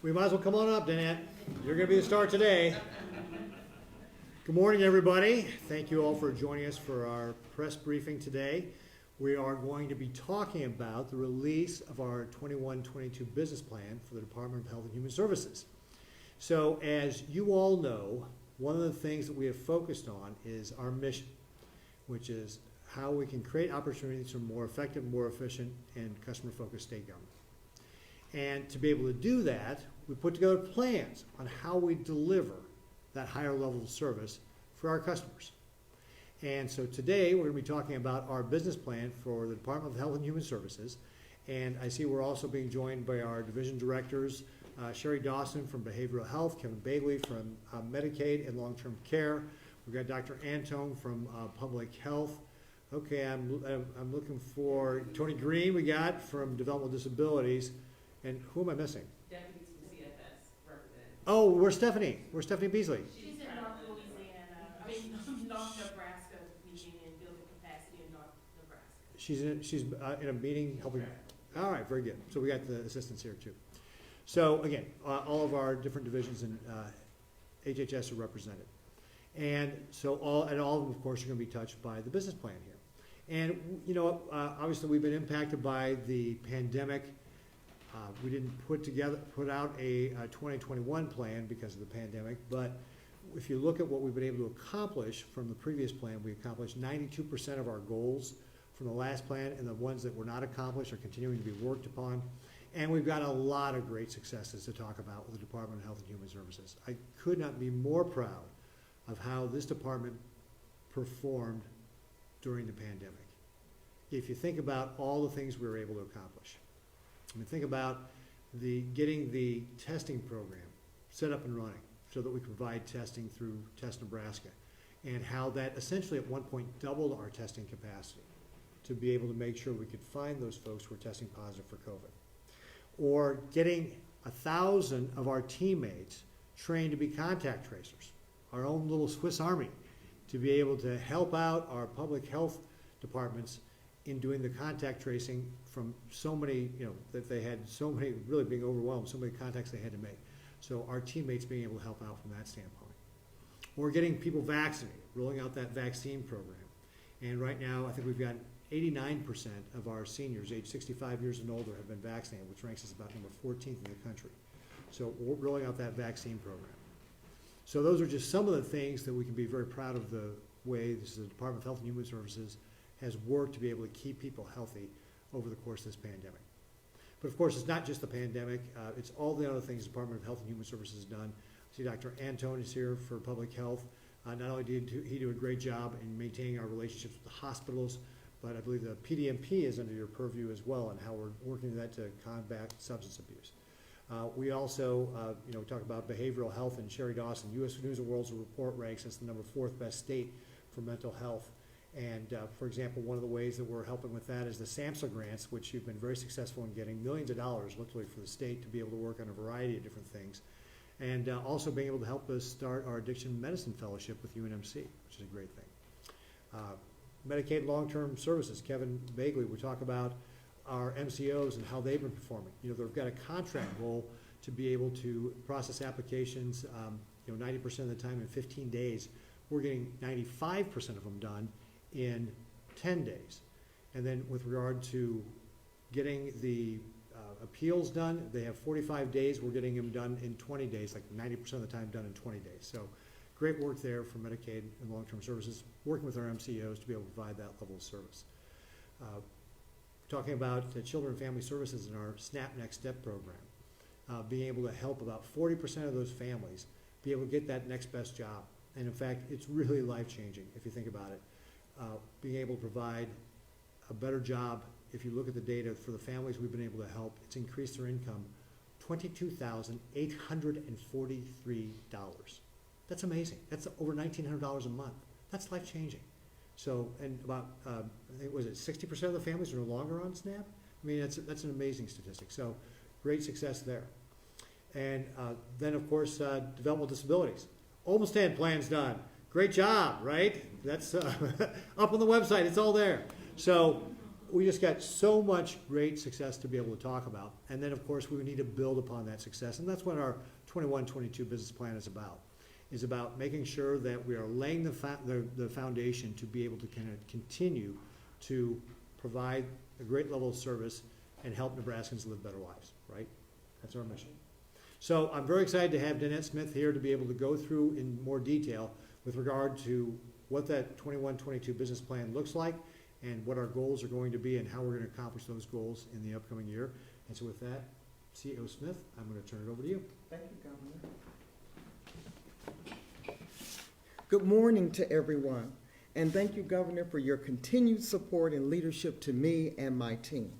We might as well come on up, Danette. You're going to be the star today. Good morning, everybody. Thank you all for joining us for our press briefing today. We are going to be talking about the release of our 21-22 business plan for the Department of Health and Human Services. So as you all know, one of the things that we have focused on is our mission, which is how we can create opportunities for more effective, more efficient, and customer-focused state government. And to be able to do that, we put together plans on how we deliver that higher level of service for our customers. And so today we're going to be talking about our business plan for the Department of Health and Human Services. And I see we're also being joined by our division directors, Sherry Dawson from Behavioral Health, Kevin Bagley from Medicaid and Long-Term Care. We've got Dr. Antone from Public Health. Okay, I'm looking for Tony Green we got from Developmental Disabilities. And who am I missing? Deputies from CFS represented. Oh, where's Stephanie? Where's Stephanie Beasley? She's in North Louisiana. North Nebraska meeting and building capacity in North Nebraska. She's in a meeting helping. All right, very good. So we got the assistants here too. So again, all of our different divisions in HHS are represented, and so all of them, of course, are going to be touched by the business plan here. And you know, obviously, we've been impacted by the pandemic. We didn't put out a 2021 plan because of the pandemic, but if you look at what we've been able to accomplish from the previous plan, we accomplished 92% of our goals from the last plan, and the ones that were not accomplished are continuing to be worked upon. And we've got a lot of great successes to talk about with the Department of Health and Human Services. I could not be more proud of how this department performed during the pandemic. If you think about all the things we were able to accomplish. I mean, think about getting the testing program set up and running so that we can provide testing through Test Nebraska, and how that essentially at one point doubled our testing capacity to be able to make sure we could find those folks who were testing positive for COVID. Or getting 1,000 of our teammates trained to be contact tracers, our own little Swiss Army, to be able to help out our public health departments in doing the contact tracing from so many, that they had so many, really being overwhelmed, so many contacts they had to make. So our teammates being able to help out from that standpoint. Or getting people vaccinated, rolling out that vaccine program. And right now, I think we've got 89% of our seniors age 65 years and older have been vaccinated, which ranks us about number 14th in the country. So we're rolling out that vaccine program. So those are just some of the things that we can be very proud of the way this is the Department of Health and Human Services has worked to be able to keep people healthy over the course of this pandemic. But of course, it's not just the pandemic, it's all the other things the Department of Health and Human Services has done. I see Dr. Antone is here for Public Health. Not only did he do a great job in maintaining our relationships with the hospitals, but I believe the PDMP is under your purview as well, and how we're working with that to combat substance abuse. We also, talk about behavioral health, and Sherry Dawson, U.S. News and World's report ranks us the number 4th best state for mental health. And for example, one of the ways that we're helping with that is the SAMHSA grants, which you've been very successful in getting millions of dollars literally for the state to be able to work on a variety of different things. And also being able to help us start our addiction medicine fellowship with UNMC, which is a great thing. Medicaid long-term services, Kevin Bagley will talk about our MCOs and how they've been performing. They've got a contract goal to be able to process applications 90% of the time in 15 days. We're getting 95% of them done in 10 days. And then with regard to getting the appeals done, they have 45 days. We're getting them done in 20 days, like 90% of the time done in 20 days. So great work there for Medicaid and long-term services, working with our MCOs to be able to provide that level of service. Talking about Children and Family Services in our SNAP Next Step program, being able to help about 40% of those families be able to get that next best job. And in fact, it's really life-changing if you think about it. Being able to provide a better job, if you look at the data for the families we've been able to help, it's increased their income $22,843. That's amazing. That's over $1,900 a month. That's life-changing. So, and about, I think, was it 60% of the families are no longer on SNAP? I mean, that's an amazing statistic. So, great success there. And then, of course, developmental disabilities. Almost 10 plans done. Great job, right? That's up on the website. It's all there. So we just got so much great success to be able to talk about. And then, of course, we need to build upon that success. And that's what our 21-22 business plan is about making sure that we are laying the foundation to be able to kind of continue to provide a great level of service and help Nebraskans live better lives, right? That's our mission. So I'm very excited to have Danette Smith here to be able to go through in more detail with regard to what that 21-22 business plan looks like and what our goals are going to be and how we're going to accomplish those goals in the upcoming year. And so with that, CEO Smith, I'm going to turn it over to you. Thank you, Governor. Good morning to everyone, and thank you, Governor, for your continued support and leadership to me and my team.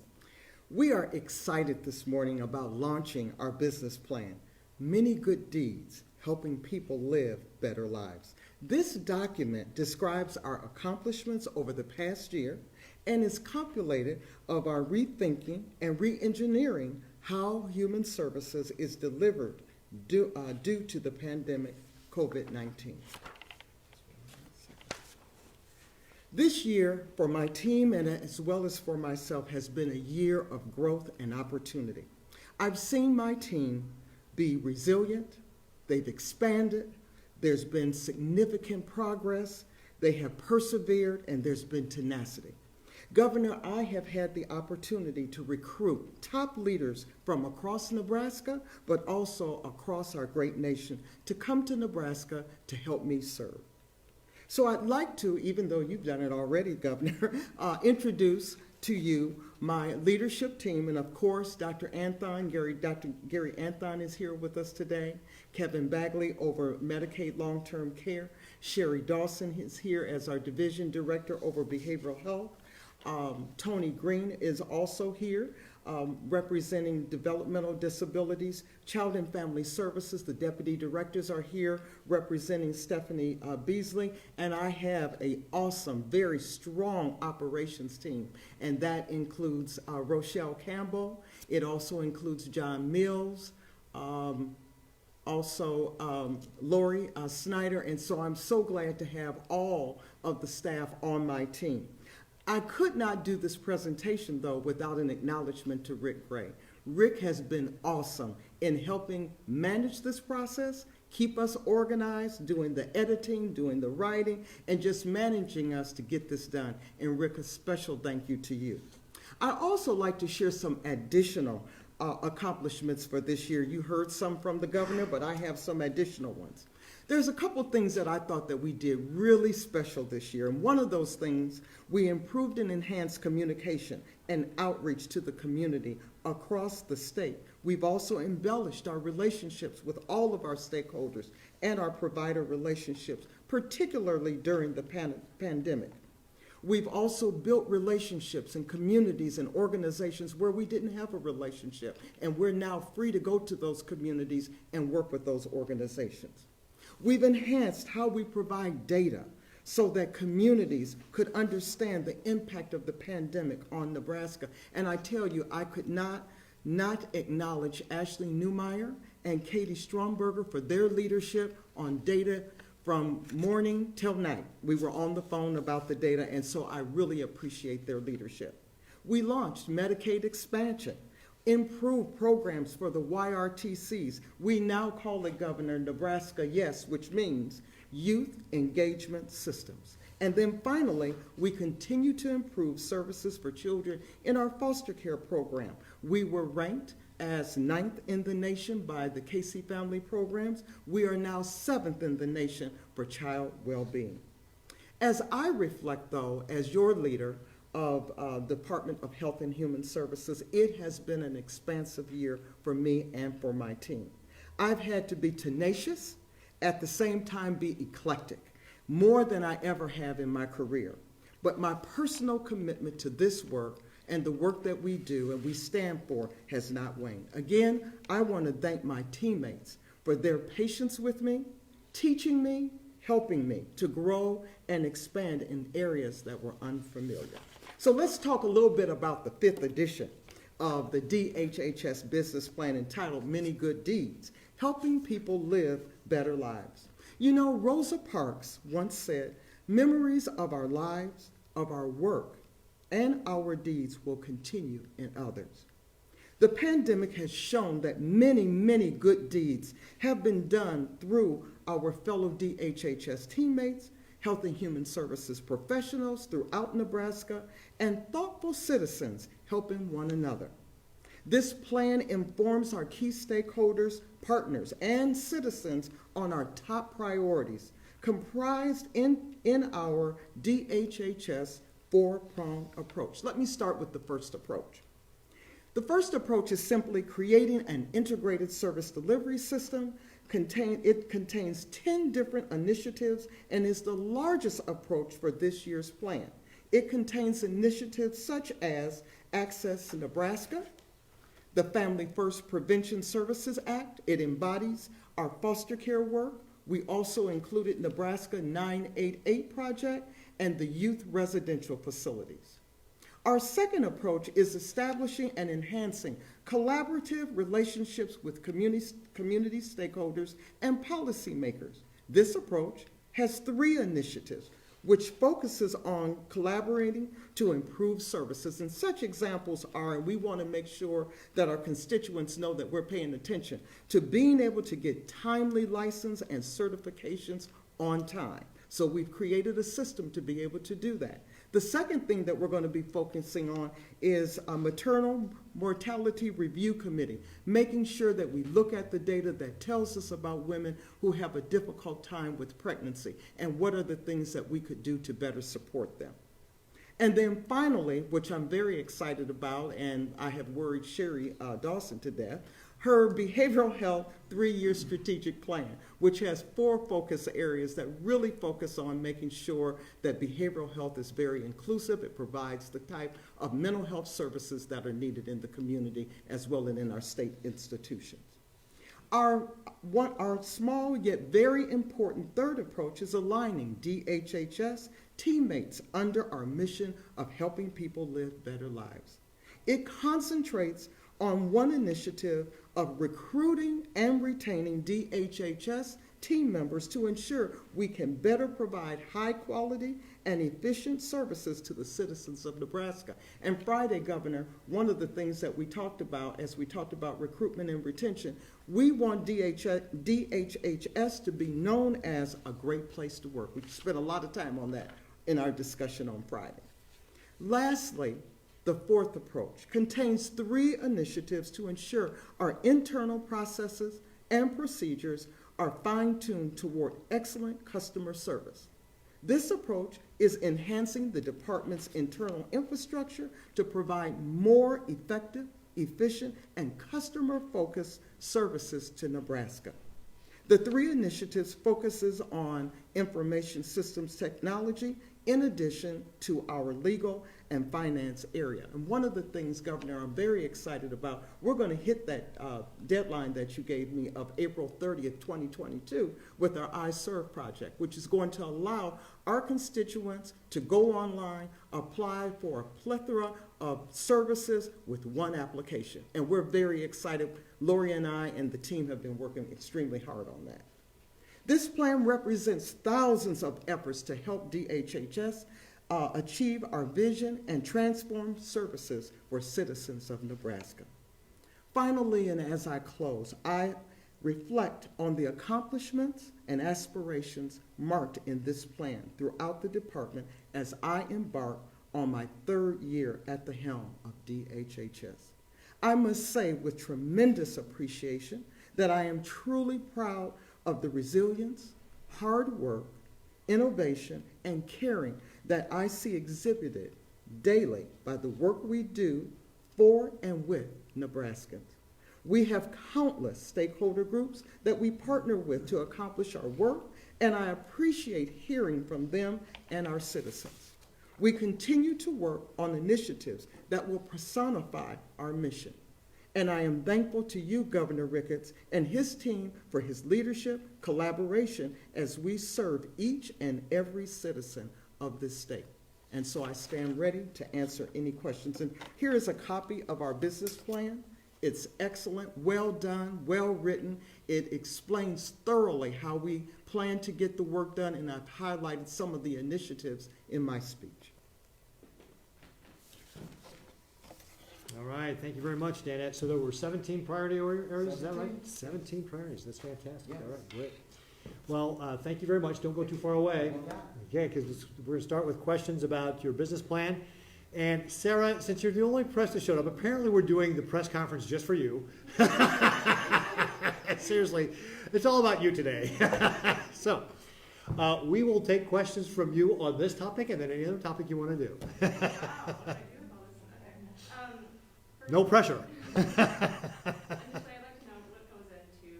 We are excited this morning about launching our business plan, Many Good Deeds, Helping People Live Better Lives. This document describes our accomplishments over the past year and is compiled of our rethinking and re-engineering how human services is delivered due to the pandemic COVID-19. This year, for my team and as well as for myself, has been a year of growth and opportunity. I've seen my team be resilient, they've expanded, there's been significant progress, they have persevered, and there's been tenacity. Governor, I have had the opportunity to recruit top leaders from across Nebraska, but also across our great nation, to come to Nebraska to help me serve. So I'd like to, even though you've done it already, Governor, introduce to you my leadership team, and of course, Dr. Gary Anthon is here with us today, Kevin Bagley over Medicaid long-term care, Sherry Dawson is here as our division director over behavioral health, Tony Green is also here, representing developmental disabilities. Child and Family Services, the deputy directors are here representing Stephanie Beasley, and I have an awesome, very strong operations team, and that includes Rochelle Campbell. It also includes John Mills, also Lori Snyder, and so I'm so glad to have all of the staff on my team. I could not do this presentation, though, without an acknowledgement to Rick Gray. Rick has been awesome in helping manage this process, keep us organized, doing the editing, doing the writing, and just managing us to get this done. And Rick, a special thank you to you. I also like to share some additional accomplishments for this year. You heard some from the governor, but I have some additional ones. There's a couple things that I thought that we did really special this year, and one of those things, we improved and enhanced communication and outreach to the community across the state. We've also embellished our relationships with all of our stakeholders and our provider relationships, particularly during the pandemic. We've also built relationships in communities and organizations where we didn't have a relationship, and we're now free to go to those communities and work with those organizations. We've enhanced how we provide data so that communities could understand the impact of the pandemic on Nebraska. And I tell you, I could not acknowledge Ashley Newmeyer and Katie Stromberger for their leadership on data from morning till night. We were on the phone about the data, and so I really appreciate their leadership. We launched Medicaid expansion, improved programs for the YRTCs. We now call it, Governor, Nebraska Yes, which means Youth Engagement Systems. And then finally, we continue to improve services for children in our foster care program. We were ranked as 9th in the nation by the Casey Family Programs. We are now 7th in the nation for child well-being. As I reflect, though, as your leader of Department of Health and Human Services, it has been an expansive year for me and for my team. I've had to be tenacious, at the same time be eclectic, more than I ever have in my career. But my personal commitment to this work and the work that we do and we stand for has not waned. Again, I want to thank my teammates for their patience with me, teaching me, helping me to grow and expand in areas that were unfamiliar. So let's talk a little bit about the 5th edition of the DHHS business plan entitled Many Good Deeds, Helping People Live Better Lives. You know, Rosa Parks once said, memories of our lives, of our work, and our deeds will continue in others. The pandemic has shown that many, many good deeds have been done through our fellow DHHS teammates, Health and Human Services professionals throughout Nebraska, and thoughtful citizens helping one another. This plan informs our key stakeholders, partners, and citizens on our top priorities, comprised in our DHHS four-pronged approach. Let me start with the first approach. The first approach is simply creating an integrated service delivery system. It contains 10 different initiatives and is the largest approach for this year's plan. It contains initiatives such as Access to Nebraska, the Family First Prevention Services Act. It embodies our foster care work. We also included Nebraska 988 project and the youth residential facilities. Our second approach is establishing and enhancing collaborative relationships with community stakeholders and policymakers. This approach has 3 initiatives, which focuses on collaborating to improve services. And such examples are, and we want to make sure that our constituents know that we're paying attention to being able to get timely license and certifications on time. So we've created a system to be able to do that. The second thing that we're going to be focusing on is a maternal mortality review committee, making sure that we look at the data that tells us about women who have a difficult time with pregnancy and what are the things that we could do to better support them. And then finally, which I'm very excited about, and I have worried Sherry Dawson to death, her behavioral health 3-year strategic plan, which has 4 focus areas that really focus on making sure that behavioral health is very inclusive. It provides the type of mental health services that are needed in the community as well as in our state institutions. Our small yet very important third approach is aligning DHHS teammates under our mission of helping people live better lives. It concentrates on one initiative of recruiting and retaining DHHS team members to ensure we can better provide high quality and efficient services to the citizens of Nebraska. And Friday, Governor, one of the things that we talked about as we talked about recruitment and retention, we want DHHS to be known as a great place to work. We spent a lot of time on that in our discussion on Friday. Lastly, the fourth approach contains 3 initiatives to ensure our internal processes and procedures are fine-tuned toward excellent customer service. This approach is enhancing the department's internal infrastructure to provide more effective, efficient, and customer-focused services to Nebraska. The 3 initiatives focuses on information systems technology in addition to our legal and finance area. And one of the things, Governor, I'm very excited about, we're going to hit that deadline that you gave me of April 30th, 2022 with our iServe project, which is going to allow our constituents to go online, apply for a plethora of services with one application. And we're very excited. Lori and I and the team have been working extremely hard on that. This plan represents thousands of efforts to help DHHS achieve our vision and transform services for citizens of Nebraska. Finally, and as I close, I reflect on the accomplishments and aspirations marked in this plan throughout the department as I embark on my 3rd year at the helm of DHHS. I must say with tremendous appreciation that I am truly proud of the resilience, hard work, innovation, and caring that I see exhibited daily by the work we do for and with Nebraskans. We have countless stakeholder groups that we partner with to accomplish our work, and I appreciate hearing from them and our citizens. We continue to work on initiatives that will personify our mission. And I am thankful to you, Governor Ricketts, and his team for his leadership, collaboration, as we serve each and every citizen of this state. And so I stand ready to answer any questions. And here is a copy of our business plan. It's excellent, well done, well written. It explains thoroughly how we plan to get the work done, and I've highlighted some of the initiatives in my speech. All right, thank you very much, Danette. So there were 17 priority areas, is that right? 17. 17 priorities, that's fantastic. Yes. All right, great. Well, thank you very much. Don't go too far away. Okay, because we're going to start with questions about your business plan. And Sarah, since you're the only press that showed up, apparently we're doing the press conference just for you. Seriously, it's all about you today. So, we will take questions from you on this topic and then any other topic you want to do. Wow, what do I do with all this? Okay. No pressure. Initially, I'd like to know what goes into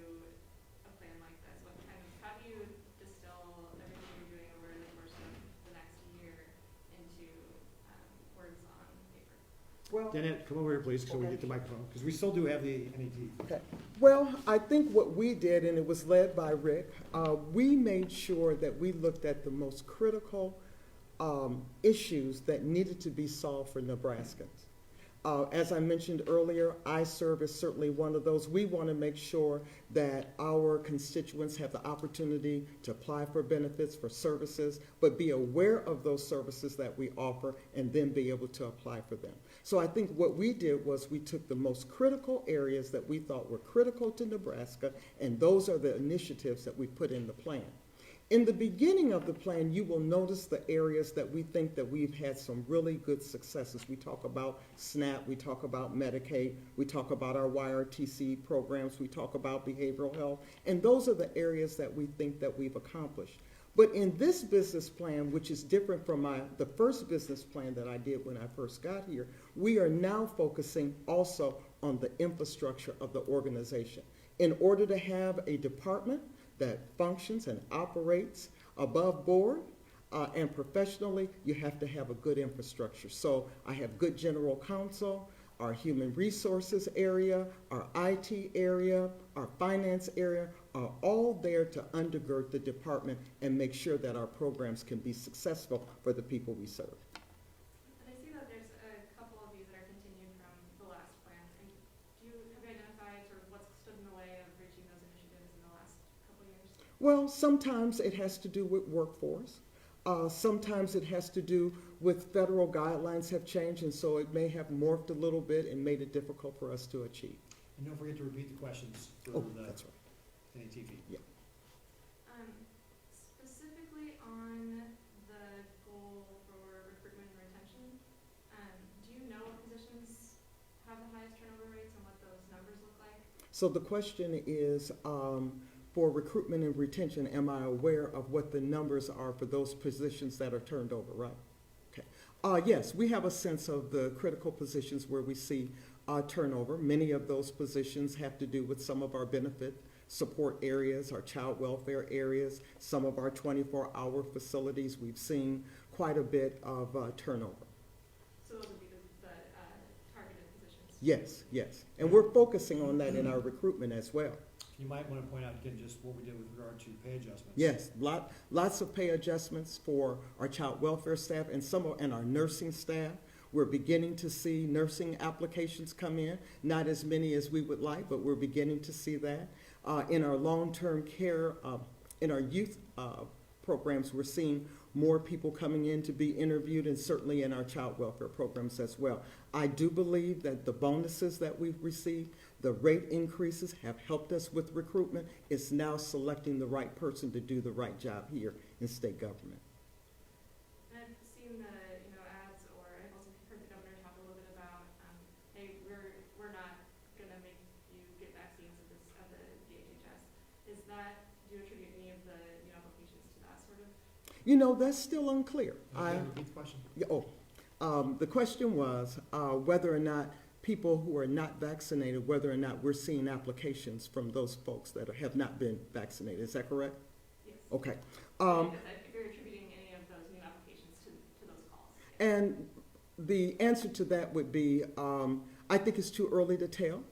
a plan like this. What kind of, how do you distill everything you're doing over the course of the next year into words on paper? Well, Danette, come over here, please, so we get the microphone, because we still do have the NET. okay. Well, I think what we did, and it was led by Rick, we made sure that we looked at the most critical issues that needed to be solved for Nebraskans. As I mentioned earlier, iServe is certainly one of those. We want to make sure that our constituents have the opportunity to apply for benefits, for services, but be aware of those services that we offer and then be able to apply for them. So I think what we did was we took the most critical areas that we thought were critical to Nebraska, and those are the initiatives that we put in the plan. In the beginning of the plan, you will notice the areas that we think that we've had some really good successes. We talk about SNAP, we talk about Medicaid, we talk about our YRTC programs, we talk about behavioral health, and those are the areas that we think that we've accomplished. But in this business plan, which is different from the first business plan that I did when I first got here, we are now focusing also on the infrastructure of the organization. In order to have a department that functions and operates above board and professionally, you have to have a good infrastructure. So I have good general counsel, our human resources area, our IT area, our finance area are all there to undergird the department and make sure that our programs can be successful for the people we serve. And I see that there's a couple of these that are continued from the last plan. And have you identified sort of what's stood in the way of reaching those initiatives in the last couple of years? Well, sometimes it has to do with workforce. Sometimes it has to do with federal guidelines have changed, and so it may have morphed a little bit and made it difficult for us to achieve. And don't forget to repeat the questions for the That's right. NET feed. Yeah. Specifically on the goal for recruitment and retention, do you know what positions have the highest turnover rates and what those numbers look like? So the question is, for recruitment and retention, am I aware of what the numbers are for those positions that are turned over, right? Okay. Yes, we have a sense of the critical positions where we see turnover. Many of those positions have to do with some of our benefit support areas, our child welfare areas, some of our 24-hour facilities. We've seen quite a bit of turnover. So those would be the targeted positions? Yes, yes. And we're focusing on that in our recruitment as well. You might want to point out again just what we did with regard to pay adjustments. Yes, lots of pay adjustments for our child welfare staff and our nursing staff. We're beginning to see nursing applications come in, not as many as we would like, but we're beginning to see that. In our long-term care, in our youth programs, we're seeing more people coming in to be interviewed, and certainly in our child welfare programs as well. I do believe that the bonuses that we've received, the rate increases have helped us with recruitment. It's now selecting the right person to do the right job here in state government. And I've seen the ads, or I've also heard the governor talk a little bit about, hey, we're not going to make you get vaccines of the DHHS. Is that, do you attribute any of the applications to that sort of? That's still unclear. Repeat the question. The question was whether or not people who are not vaccinated, whether or not we're seeing applications from those folks that have not been vaccinated. Is that correct? Yes. Okay. Because if you're attributing any of those new applications to those calls. And the answer to that would be, I think it's too early to tell.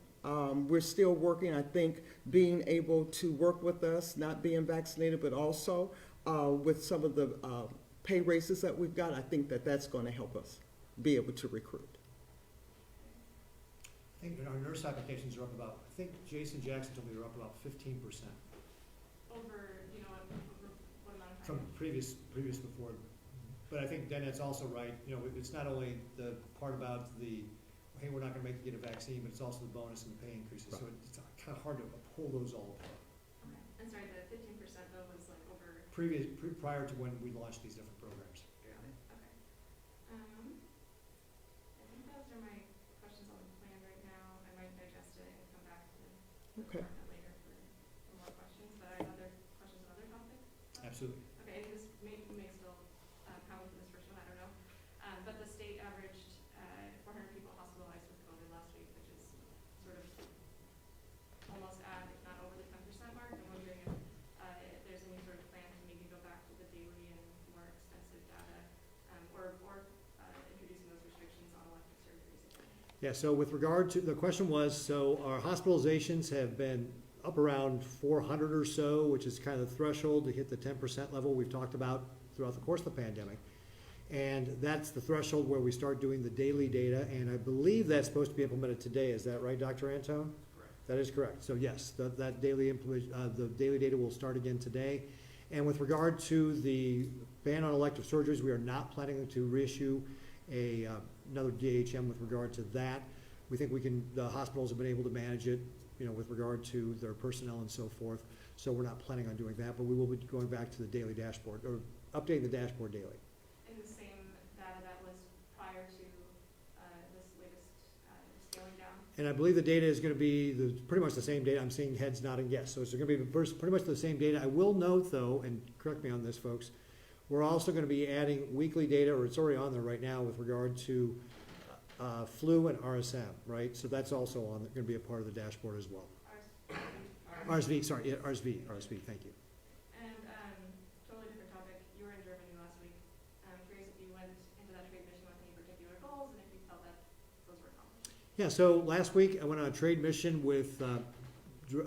We're still working. I think being able to work with us, not being vaccinated, but also with some of the pay raises that we've got, I think that that's going to help us be able to recruit. I think our nurse applications are up about, I think Jason Jackson told me they're up about 15%. Over, what amount of time? From previous before. But I think Danette's also right, it's not only the part about the hey, we're not gonna make you get a vaccine, but it's also the bonus and the pay increases, so it's kind of hard to pull those all apart. Okay. And sorry, the 15% though was like over. Prior to when we launched these different programs. Got it. Okay. I think those are my questions on the plan right now. I might digest it and come back to the Okay. department later for more questions, but I have other questions on other topics. Absolutely. Okay, and this may still come for this first one, I don't know. But the state averaged 400 people hospitalized with COVID last week, which is sort of almost at, if not over the 10% mark. I'm wondering if there's any sort of plan to maybe go back to the daily and more extensive data, or introducing those restrictions on elective surgeries again. Yeah, so with regard to, the question was, so our hospitalizations have been up around 400 or so, which is kind of the threshold to hit the 10% level we've talked about throughout the course of the pandemic. And that's the threshold where we start doing the daily data, and I believe that's supposed to be implemented today. Is that right, Dr. Antone? Correct. That is correct. So yes, the daily data will start again today. And with regard to the ban on elective surgeries, we are not planning to reissue another DHM with regard to that. We think the hospitals have been able to manage it, with regard to their personnel and so forth. So we're not planning on doing that, but we will be going back to the daily dashboard, or updating the dashboard daily. And the same data that was prior to this latest scaling down? And I believe the data is gonna be pretty much the same data. I'm seeing heads nodding yes. So it's gonna be pretty much the same data. I will note though, and correct me on this, folks, we're also gonna be adding weekly data, or it's already on there right now, with regard to flu and RSM, right? So that's also gonna be a part of the dashboard as well. RSV, sorry, yeah, RSV, thank you. And totally different topic. You were in Germany last week. I'm curious if you went into that trade mission with any particular goals, and if you felt that those were accomplished. Yeah, so last week I went on a trade mission with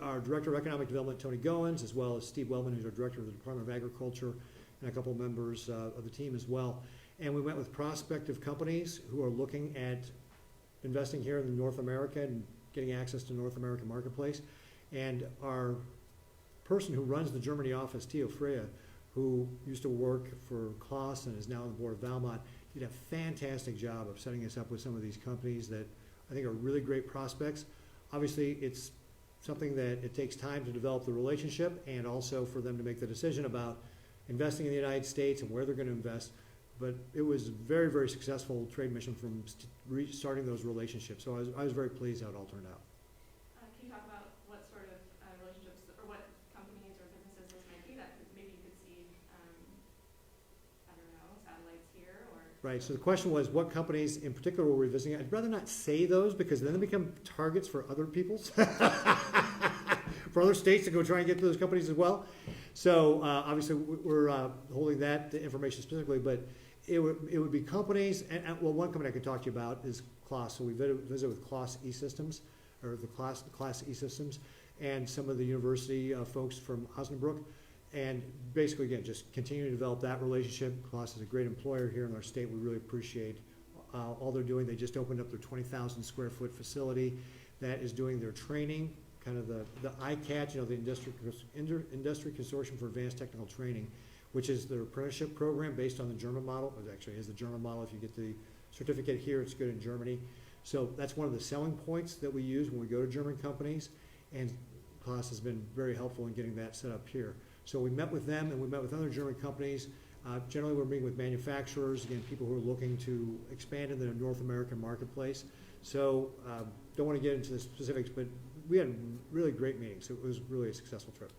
our Director of Economic Development, Tony Goins, as well as Steve Wellman, who's our Director of the Department of Agriculture, and a couple of members of the team as well. And we met with prospective companies who are looking at investing here in North America and getting access to the North American marketplace. And our person who runs the Germany office, Theo Freya, who used to work for Klaas and is now on the board of Valmont, did a fantastic job of setting us up with some of these companies that I think are really great prospects. Obviously, it's something that it takes time to develop the relationship, and also for them to make the decision about investing in the United States and where they're going to invest. But it was a very, very successful trade mission from starting those relationships. So I was very pleased how it all turned out. Can you talk about what sort of relationships, or what companies or businesses those might be that maybe you could see, I don't know, satellites here, or? Right, so the question was, what companies in particular were we visiting? I'd rather not say those, because then they become targets for other people's, for other states to go try and get to those companies as well. So obviously we're holding that information specifically, but it would be companies, and well, one company I could talk to you about is Klaas. So we visit with Klaas E-Systems, or the Klaas E-Systems, and some of the university folks from Osnabrück. And basically, again, just continue to develop that relationship. Klaas is a great employer here in our state. We really appreciate all they're doing. They just opened up their 20,000 square foot facility that is doing their training, kind of the ICAT, the Industry Consortium for Advanced Technical Training, which is their apprenticeship program based on the German model. It actually is the German model. If you get the certificate here, it's good in Germany. So that's one of the selling points that we use when we go to German companies, and Klaas has been very helpful in getting that set up here. So we met with them, and we met with other German companies. Generally, we're meeting with manufacturers, again, people who are looking to expand in the North American marketplace. So don't want to get into the specifics, but we had really great meetings. It was really a successful trip.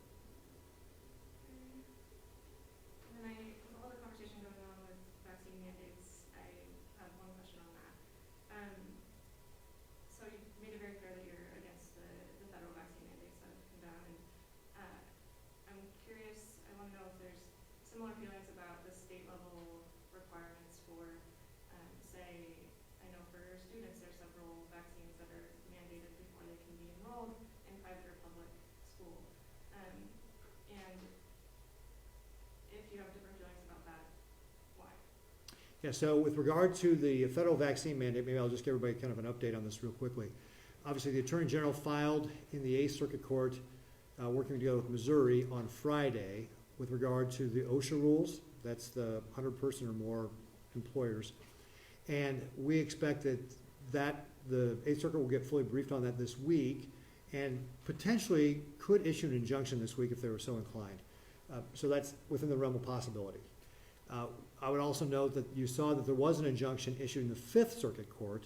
And then with all the conversation going on with vaccine mandates, I have one question on that. So you made it very clear that you're against the federal vaccine mandates that have come down, and I'm curious, I want to know if there's similar feelings about the state level requirements for, say, I know for students there's several vaccines that are mandated before they can be enrolled in private or public school. And if you have different feelings about that, why? Yeah, so with regard to the federal vaccine mandate, maybe I'll just give everybody kind of an update on this real quickly. Obviously, the Attorney General filed in the 8th Circuit Court, working together with Missouri on Friday, with regard to the OSHA rules. That's the 100-person or more employers. And we expect that the Eighth Circuit will get fully briefed on that this week, and potentially could issue an injunction this week if they were so inclined. So that's within the realm of possibility. I would also note that you saw that there was an injunction issued in the Fifth Circuit Court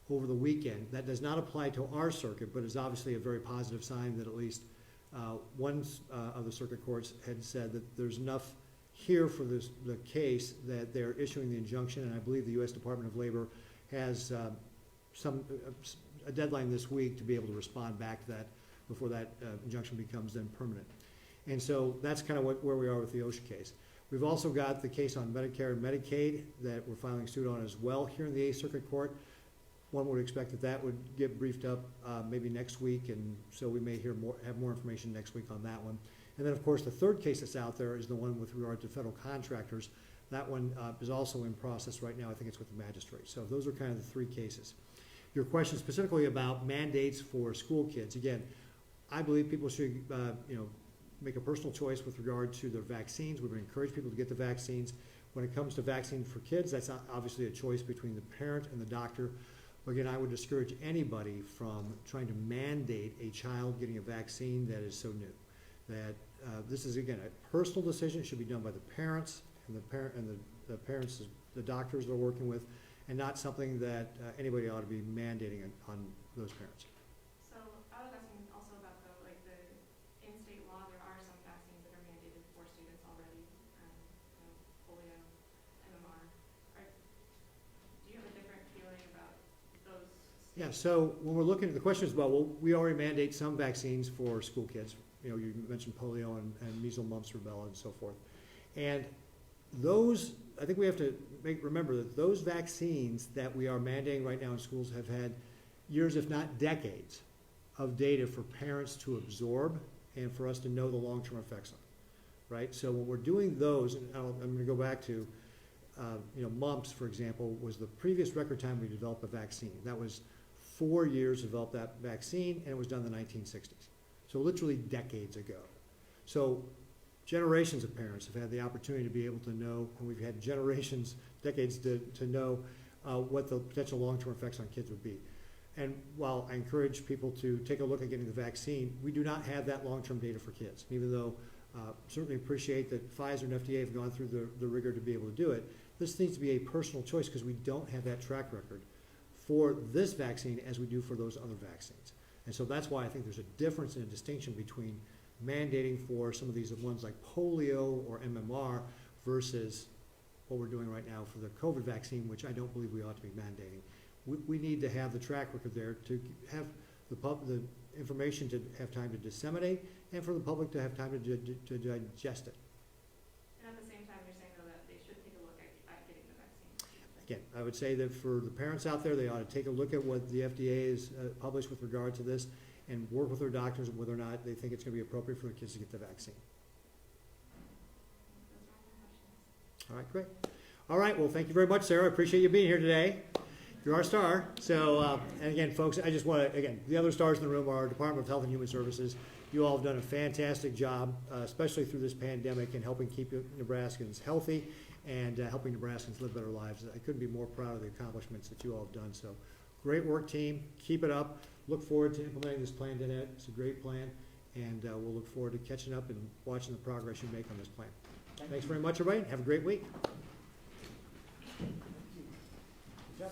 over the weekend. That does not apply to our circuit, but is obviously a very positive sign that at least one of the circuit courts had said that there's enough here for the case that they're issuing the injunction, and I believe the U.S. Department of Labor has a deadline this week to be able to respond back to that before that injunction becomes then permanent. And so that's kind of where we are with the OSHA case. We've also got the case on Medicare and Medicaid that we're filing suit on as well here in the Eighth Circuit Court. One would expect that that would get briefed up maybe next week, and so we may have more information next week on that one. And then, of course, the third case that's out there is the one with regard to federal contractors. That one is also in process right now. I think it's with the magistrate. So those are kind of the three cases. Your question specifically about mandates for school kids. Again, I believe people should, make a personal choice with regard to their vaccines. We would encourage people to get the vaccines. When it comes to vaccine for kids, that's obviously a choice between the parent and the doctor. But again, I would discourage anybody from trying to mandate a child getting a vaccine that is so new. That this is, again, a personal decision. It should be done by the parents and the parents, the doctors they're working with, and not something that anybody ought to be mandating on those parents. So I was asking also about the in-state law. There are some vaccines that are mandated for students already, polio, MMR. Do you have a different feeling about those? Yeah, so when we're looking at the question is about, well, we already mandate some vaccines for school kids. You mentioned polio and measles, mumps, rubella, and so forth. And those, I think we have to remember that those vaccines that we are mandating right now in schools have had years, if not decades, of data for parents to absorb and for us to know the long-term effects on, right? So when we're doing those, and I'm going to go back to, mumps, for example, was the previous record time we developed a vaccine. That was 4 years to develop that vaccine, and it was done in the 1960s. So literally decades ago. So generations of parents have had the opportunity to be able to know, and we've had generations, decades to know what the potential long-term effects on kids would be. And while I encourage people to take a look at getting the vaccine, we do not have that long-term data for kids, even though certainly appreciate that Pfizer and FDA have gone through the rigor to be able to do it. This needs to be a personal choice because we don't have that track record for this vaccine as we do for those other vaccines. And so that's why I think there's a difference and a distinction between mandating for some of these ones like polio or MMR versus what we're doing right now for the COVID vaccine, which I don't believe we ought to be mandating. We need to have the track record there to have the information to have time to disseminate and for the public to have time to digest it. And at the same time, you're saying, though, that they should take a look at getting the vaccine. Again, I would say that for the parents out there, they ought to take a look at what the FDA has published with regard to this and work with their doctors on whether or not they think it's going to be appropriate for their kids to get the vaccine. Those are all my questions. All right, great. All right, well, thank you very much, Sarah. I appreciate you being here today. You're our star. So, and again, folks, I just want to, again, the other stars in the room are our Department of Health and Human Services. You all have done a fantastic job, especially through this pandemic, in helping keep Nebraskans healthy and helping Nebraskans live better lives. I couldn't be more proud of the accomplishments that you all have done. So, great work, team. Keep it up. Look forward to implementing this plan, Danette. It's a great plan, and we'll look forward to catching up and watching the progress you make on this plan. Thanks very much, everybody. Have a great week. Good job,